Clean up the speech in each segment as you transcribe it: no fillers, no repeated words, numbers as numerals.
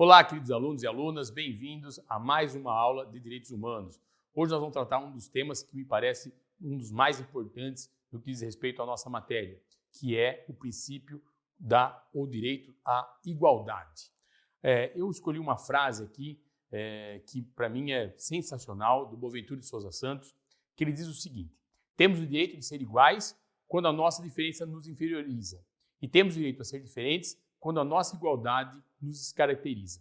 Olá, queridos alunos e alunas, bem-vindos a mais uma aula de Direitos Humanos. Hoje nós vamos tratar um dos temas que me parece um dos mais importantes no que diz respeito à nossa matéria, que é o princípio ou direito à igualdade. Eu escolhi uma frase aqui que para mim é sensacional, do Boaventura de Souza Santos, que ele diz o seguinte: temos o direito de ser iguais quando a nossa diferença nos inferioriza, e temos o direito a ser diferentes quando a nossa igualdade nos descaracteriza.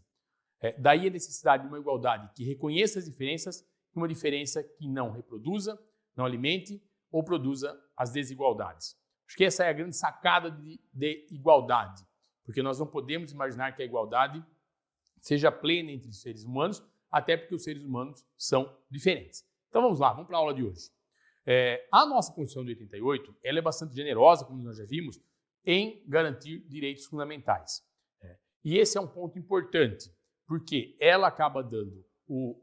Daí a necessidade de uma igualdade que reconheça as diferenças e uma diferença que não reproduza, não alimente ou produza as desigualdades. Acho que essa é a grande sacada de igualdade, porque nós não podemos imaginar que a igualdade seja plena entre os seres humanos, até porque os seres humanos são diferentes. Então vamos lá, vamos para a aula de hoje. A nossa Constituição de 88 ela é bastante generosa, como nós já vimos, em garantir direitos fundamentais. E esse é um ponto importante, porque ela acaba dando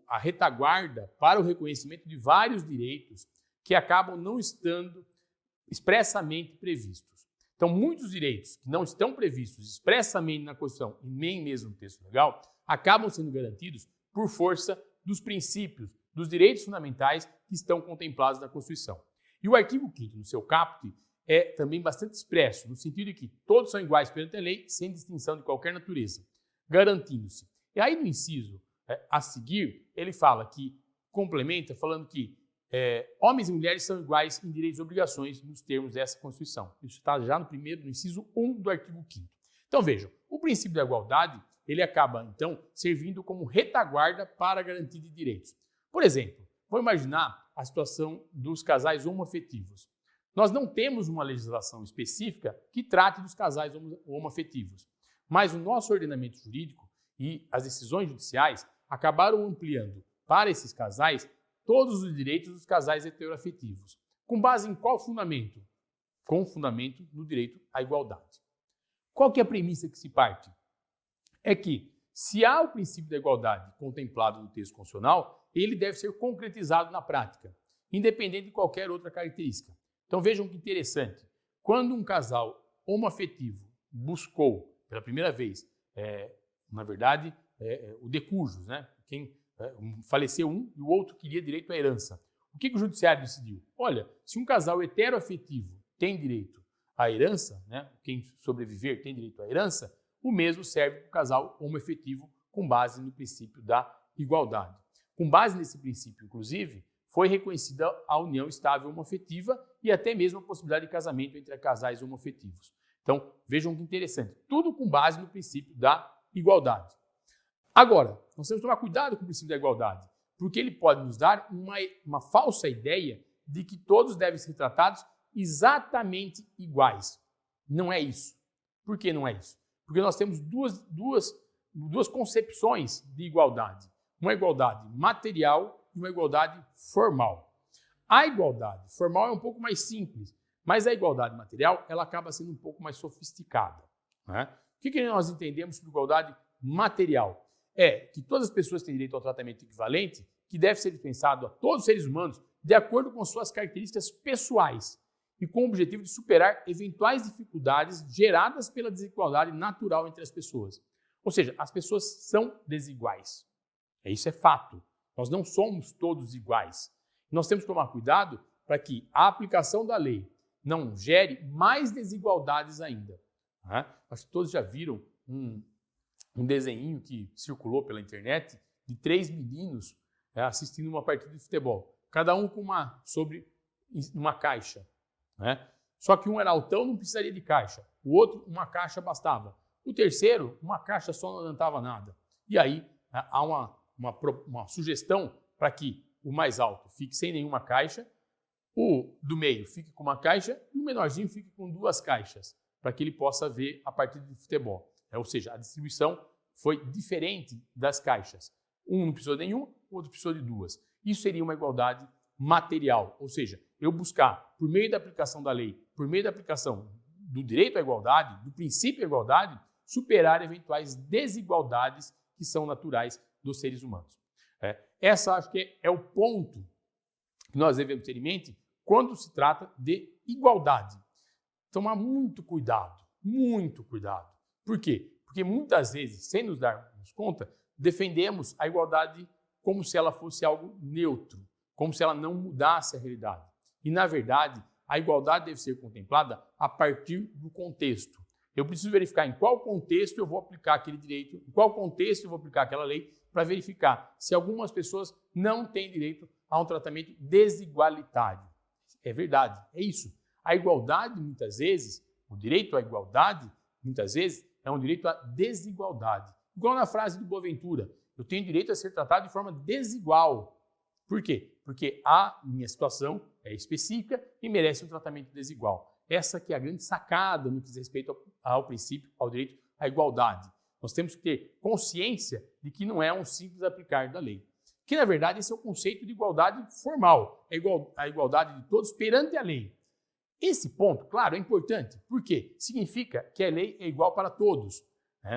a retaguarda para o reconhecimento de vários direitos que acabam não estando expressamente previstos. Então, muitos direitos que não estão previstos expressamente na Constituição e nem mesmo no texto legal, acabam sendo garantidos por força dos princípios, dos direitos fundamentais que estão contemplados na Constituição. E o artigo 5º, no seu caput, é também bastante expresso, no sentido de que todos são iguais perante a lei, sem distinção de qualquer natureza, garantindo-se. E aí no inciso a seguir, ele fala que, complementa, falando que homens e mulheres são iguais em direitos e obrigações nos termos dessa Constituição. Isso está já no inciso 1 do artigo 5º. Então vejam, o princípio da igualdade, ele acaba então servindo como retaguarda para a garantia de direitos. Por exemplo, vou imaginar a situação dos casais homoafetivos. Nós não temos uma legislação específica que trate dos casais homoafetivos, mas o nosso ordenamento jurídico e as decisões judiciais acabaram ampliando para esses casais todos os direitos dos casais heteroafetivos. Com base em qual fundamento? Com fundamento no direito à igualdade. Qual que é a premissa que se parte? É que, se há o princípio da igualdade contemplado no texto constitucional, ele deve ser concretizado na prática, independente de qualquer outra característica. Então vejam que interessante, quando um casal homoafetivo buscou pela primeira vez, na verdade, o decujus, né? Faleceu um e o outro queria direito à herança. O que o judiciário decidiu? Olha, se um casal heteroafetivo tem direito à herança, né? Quem sobreviver tem direito à herança, o mesmo serve para o casal homoafetivo com base no princípio da igualdade. Com base nesse princípio, inclusive, foi reconhecida a união estável homoafetiva e até mesmo a possibilidade de casamento entre casais homoafetivos. Então, vejam que interessante. Tudo com base no princípio da igualdade. Agora, nós temos que tomar cuidado com o princípio da igualdade, porque ele pode nos dar uma falsa ideia de que todos devem ser tratados exatamente iguais. Não é isso. Por que não é isso? Porque nós temos duas concepções de igualdade. Uma igualdade material e uma igualdade formal. A igualdade formal é um pouco mais simples, mas a igualdade material ela acaba sendo um pouco mais sofisticada. Né? O que nós entendemos por igualdade material? É que todas as pessoas têm direito ao tratamento equivalente, que deve ser dispensado a todos os seres humanos de acordo com suas características pessoais e com o objetivo de superar eventuais dificuldades geradas pela desigualdade natural entre as pessoas. Ou seja, as pessoas são desiguais. Isso é fato. Nós não somos todos iguais. Nós temos que tomar cuidado para que a aplicação da lei não gere mais desigualdades ainda. Acho que todos já viram um desenho que circulou pela internet de 3 meninos assistindo uma partida de futebol. Cada um sobre uma caixa. Só que um era altão, não precisaria de caixa. O outro, uma caixa bastava. O terceiro, uma caixa só não adiantava nada. E aí há uma sugestão para que o mais alto fique sem nenhuma caixa, o do meio fique com uma caixa e o menorzinho fique com 2 caixas, para que ele possa ver a partida de futebol. Ou seja, a distribuição foi diferente das caixas. Um não precisou de nenhuma, o outro precisou de 2. Isso seria uma igualdade material, ou seja, eu buscar, por meio da aplicação da lei, por meio da aplicação do direito à igualdade, do princípio da igualdade, superar eventuais desigualdades que são naturais dos seres humanos. Essa acho que é o ponto que nós devemos ter em mente quando se trata de igualdade. Tomar muito cuidado. Por quê? Porque muitas vezes, sem nos darmos conta, defendemos a igualdade como se ela fosse algo neutro, como se ela não mudasse a realidade. E, na verdade, a igualdade deve ser contemplada a partir do contexto. Eu preciso verificar em qual contexto eu vou aplicar aquele direito, em qual contexto eu vou aplicar aquela lei, para verificar se algumas pessoas não têm direito a um tratamento desigualitário. É verdade, é isso. A igualdade, muitas vezes, o direito à igualdade, muitas vezes, é um direito à desigualdade. Igual na frase do Boaventura, eu tenho direito a ser tratado de forma desigual. Por quê? Porque a minha situação é específica e merece um tratamento desigual. Essa que é a grande sacada no que diz respeito ao princípio, ao direito à igualdade. Nós temos que ter consciência de que não é um simples aplicar da lei. Que, na verdade, esse é o conceito de igualdade formal, a igualdade de todos perante a lei. Esse ponto, claro, é importante. Por quê? Significa que a lei é igual para todos.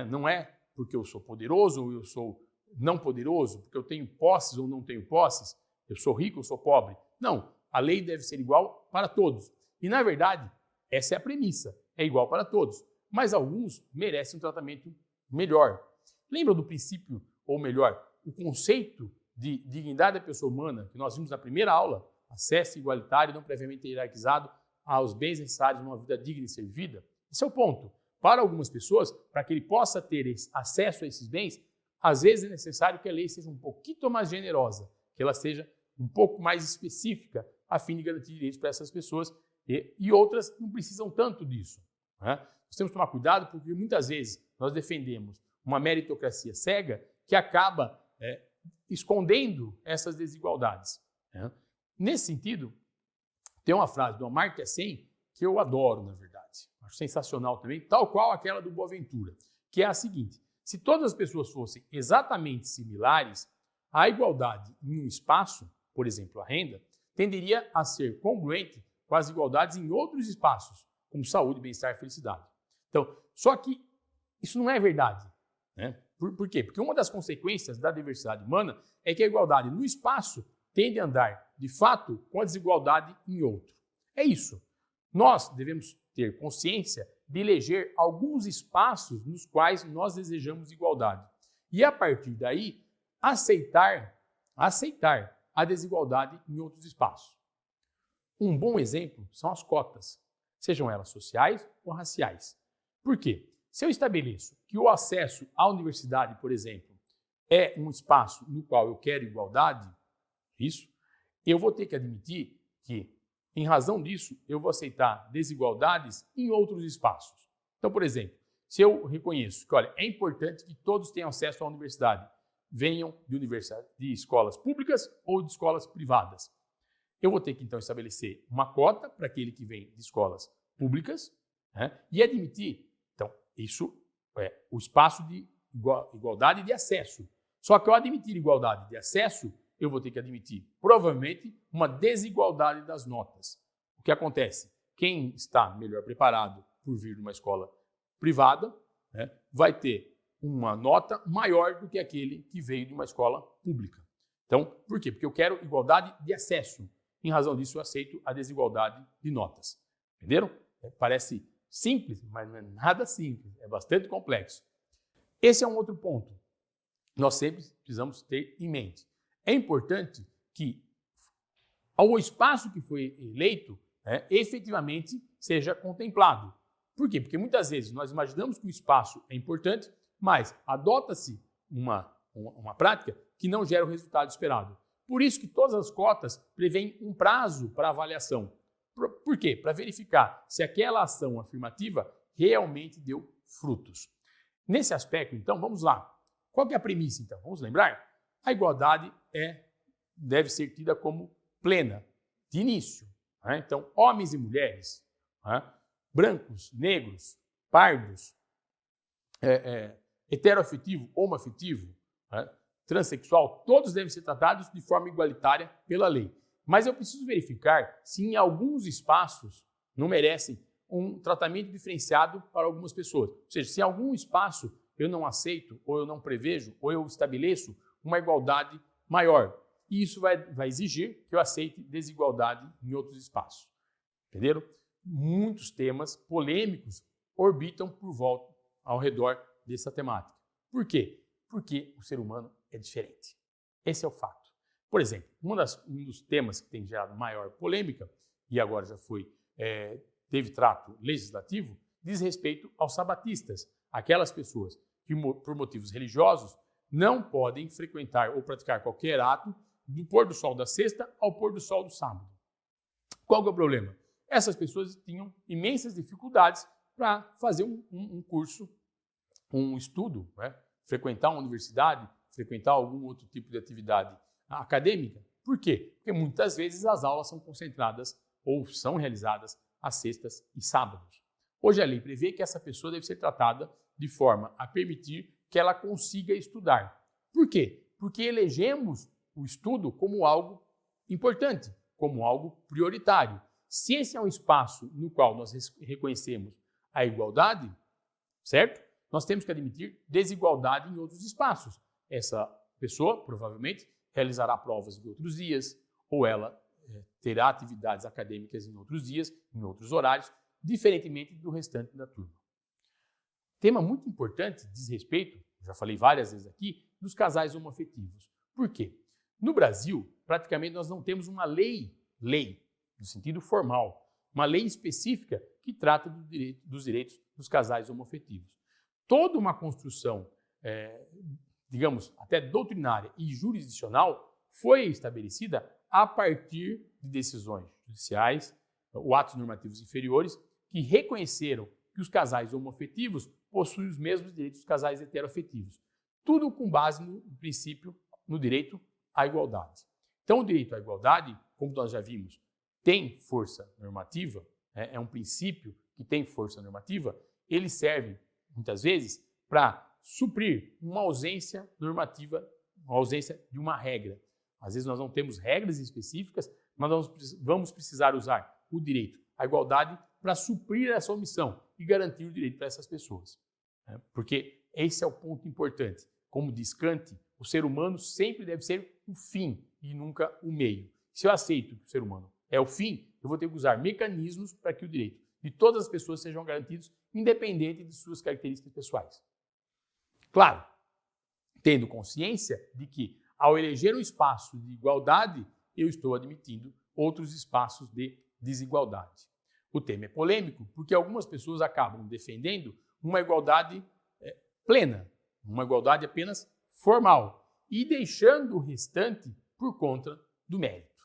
Não é porque eu sou poderoso ou eu sou não poderoso, porque eu tenho posses ou não tenho posses, eu sou rico ou sou pobre. Não, a lei deve ser igual para todos. E, na verdade, essa é a premissa, é igual para todos. Mas alguns merecem um tratamento melhor. Lembra do princípio, ou melhor, o conceito de dignidade da pessoa humana que nós vimos na primeira aula? Acesso igualitário, não previamente hierarquizado, aos bens necessários de uma vida digna e servida? Esse é o ponto. Para algumas pessoas, para que ele possa ter acesso a esses bens, às vezes é necessário que a lei seja um pouquinho mais generosa, que ela seja um pouco mais específica, a fim de garantir direitos para essas pessoas, e outras não precisam tanto disso. Nós temos que tomar cuidado porque muitas vezes nós defendemos uma meritocracia cega que acaba escondendo essas desigualdades. Nesse sentido, tem uma frase do Amartya Sen que eu adoro, na verdade. Acho sensacional também, tal qual aquela do Boaventura, que é a seguinte: se todas as pessoas fossem exatamente similares, a igualdade em um espaço, por exemplo, a renda, tenderia a ser congruente com as igualdades em outros espaços, como saúde, bem-estar e felicidade. Então, só que isso não é verdade. Por quê? Porque uma das consequências da diversidade humana é que a igualdade no espaço tende a andar, de fato, com a desigualdade em outro. É isso. Nós devemos ter consciência de eleger alguns espaços nos quais nós desejamos igualdade. E, a partir daí, aceitar a desigualdade em outros espaços. Um bom exemplo são as cotas, sejam elas sociais ou raciais. Por quê? Se eu estabeleço que o acesso à universidade, por exemplo, é um espaço no qual eu quero igualdade, eu vou ter que admitir que, em razão disso, eu vou aceitar desigualdades em outros espaços. Então, por exemplo, se eu reconheço que, olha, é importante que todos tenham acesso à universidade, venham de escolas públicas ou de escolas privadas, eu vou ter que, então, estabelecer uma cota para aquele que vem de escolas públicas, e admitir, então, isso é o espaço de igualdade de acesso. Só que ao admitir igualdade de acesso, eu vou ter que admitir, provavelmente, uma desigualdade das notas. O que acontece? Quem está melhor preparado por vir de uma escola privada, vai ter uma nota maior do que aquele que veio de uma escola pública. Então, por quê? Porque eu quero igualdade de acesso. Em razão disso, eu aceito a desigualdade de notas. Entenderam? Parece simples, mas não é nada simples. É bastante complexo. Esse é um outro ponto que nós sempre precisamos ter em mente. É importante que o espaço que foi eleito efetivamente seja contemplado. Por quê? Porque muitas vezes nós imaginamos que o espaço é importante, mas adota-se uma prática que não gera o resultado esperado. Por isso que todas as cotas prevêem um prazo para avaliação. Por quê? Para verificar se aquela ação afirmativa realmente deu frutos. Nesse aspecto, então, vamos lá. Qual que é a premissa, então? Vamos lembrar? A igualdade deve ser tida como plena, de início. Então, homens e mulheres, brancos, negros, pardos, heteroafetivo, homoafetivo, transexual, todos devem ser tratados de forma igualitária pela lei. Mas eu preciso verificar se em alguns espaços não merecem um tratamento diferenciado para algumas pessoas. Ou seja, se em algum espaço eu não aceito, ou eu não prevejo, ou eu estabeleço uma igualdade maior. E isso vai exigir que eu aceite desigualdade em outros espaços. Entenderam? Muitos temas polêmicos orbitam ao redor dessa temática. Por quê? Porque o ser humano é diferente. Esse é o fato. Por exemplo, um dos temas que tem gerado maior polêmica, e agora já teve trato legislativo, diz respeito aos sabatistas, aquelas pessoas que, por motivos religiosos, não podem frequentar ou praticar qualquer ato do pôr do sol da sexta ao pôr do sol do sábado. Qual que é o problema? Essas pessoas tinham imensas dificuldades para fazer um curso, um estudo, né? Frequentar uma universidade, frequentar algum outro tipo de atividade acadêmica. Por quê? Porque muitas vezes as aulas são concentradas ou são realizadas às sextas e sábados. Hoje a lei prevê que essa pessoa deve ser tratada de forma a permitir que ela consiga estudar. Por quê? Porque elegemos o estudo como algo importante, como algo prioritário. Se esse é um espaço no qual nós reconhecemos a igualdade, certo? Nós temos que admitir desigualdade em outros espaços. Essa pessoa, provavelmente, realizará provas em outros dias, ou ela terá atividades acadêmicas em outros dias, em outros horários, diferentemente do restante da turma. Tema muito importante diz respeito, já falei várias vezes aqui, dos casais homoafetivos. Por quê? No Brasil, praticamente nós não temos uma lei, no sentido formal, uma lei específica que trata dos direitos dos casais homoafetivos. Toda uma construção, digamos, até doutrinária e jurisdicional foi estabelecida a partir de decisões judiciais ou atos normativos inferiores que reconheceram que os casais homoafetivos possuem os mesmos direitos dos casais heteroafetivos. Tudo com base no princípio, no direito à igualdade. Então, o direito à igualdade, como nós já vimos, tem força normativa, é um princípio que tem força normativa, ele serve, muitas vezes, para suprir uma ausência normativa, uma ausência de uma regra. Às vezes nós não temos regras específicas, mas nós vamos precisar usar o direito à igualdade para suprir essa omissão e garantir o direito para essas pessoas. Porque esse é o ponto importante. Como diz Kant, o ser humano sempre deve ser o fim e nunca o meio. Se eu aceito que o ser humano é o fim, eu vou ter que usar mecanismos para que o direito de todas as pessoas sejam garantidos, independente de suas características pessoais. Claro, tendo consciência de que, ao eleger um espaço de igualdade, eu estou admitindo outros espaços de desigualdade. O tema é polêmico porque algumas pessoas acabam defendendo uma igualdade plena, uma igualdade apenas formal, e deixando o restante por conta do mérito.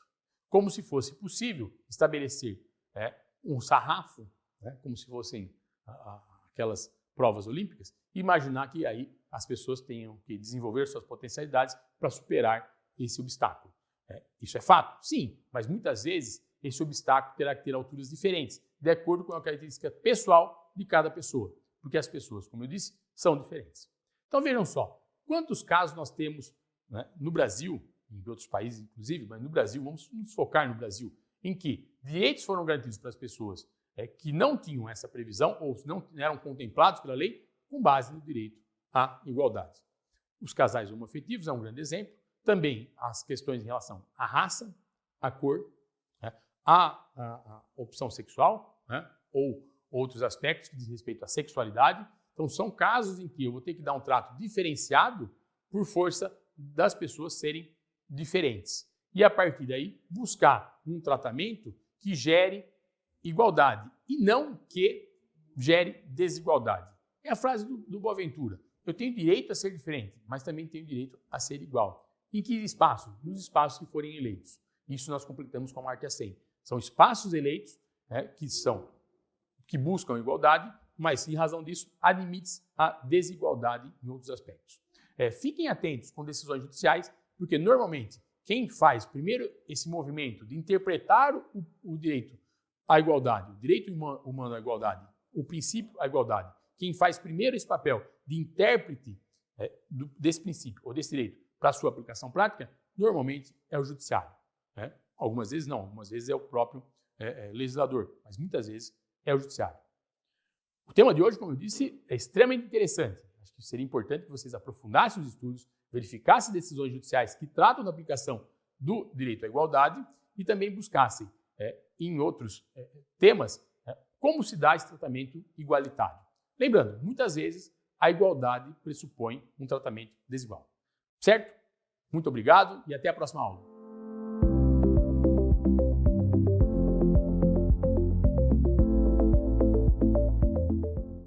Como se fosse possível estabelecer um sarrafo, como se fossem aquelas provas olímpicas, e imaginar que aí as pessoas tenham que desenvolver suas potencialidades para superar esse obstáculo. Isso é fato? Sim, mas muitas vezes esse obstáculo terá que ter alturas diferentes, de acordo com a característica pessoal de cada pessoa, porque as pessoas, como eu disse, são diferentes. Então vejam só, quantos casos nós temos no Brasil, em outros países inclusive, mas no Brasil, vamos nos focar no Brasil, em que direitos foram garantidos para as pessoas que não tinham essa previsão ou não eram contemplados pela lei com base no direito à igualdade. Os casais homoafetivos é um grande exemplo, também as questões em relação à raça, à cor, à opção sexual, ou outros aspectos que diz respeito à sexualidade. Então, são casos em que eu vou ter que dar um trato diferenciado por força das pessoas serem diferentes. E, a partir daí, buscar um tratamento que gere igualdade e não que gere desigualdade. É a frase do Boaventura. Eu tenho direito a ser diferente, mas também tenho direito a ser igual. Em que espaço? Nos espaços que forem eleitos. Isso nós completamos com a marca 100. São espaços eleitos que buscam igualdade, mas, em razão disso, admite-se a desigualdade em outros aspectos. Fiquem atentos com decisões judiciais, porque, normalmente, quem faz primeiro esse movimento de interpretar o direito à igualdade, o direito humano à igualdade, o princípio à igualdade, quem faz primeiro esse papel de intérprete desse princípio ou desse direito para a sua aplicação prática, normalmente é o judiciário. Algumas vezes não, algumas vezes é o próprio legislador, mas muitas vezes é o judiciário. O tema de hoje, como eu disse, é extremamente interessante. Acho que seria importante que vocês aprofundassem os estudos, verificassem decisões judiciais que tratam da aplicação do direito à igualdade e também buscassem, em outros temas, como se dá esse tratamento igualitário. Lembrando, muitas vezes a igualdade pressupõe um tratamento desigual. Certo? Muito obrigado e até a próxima aula.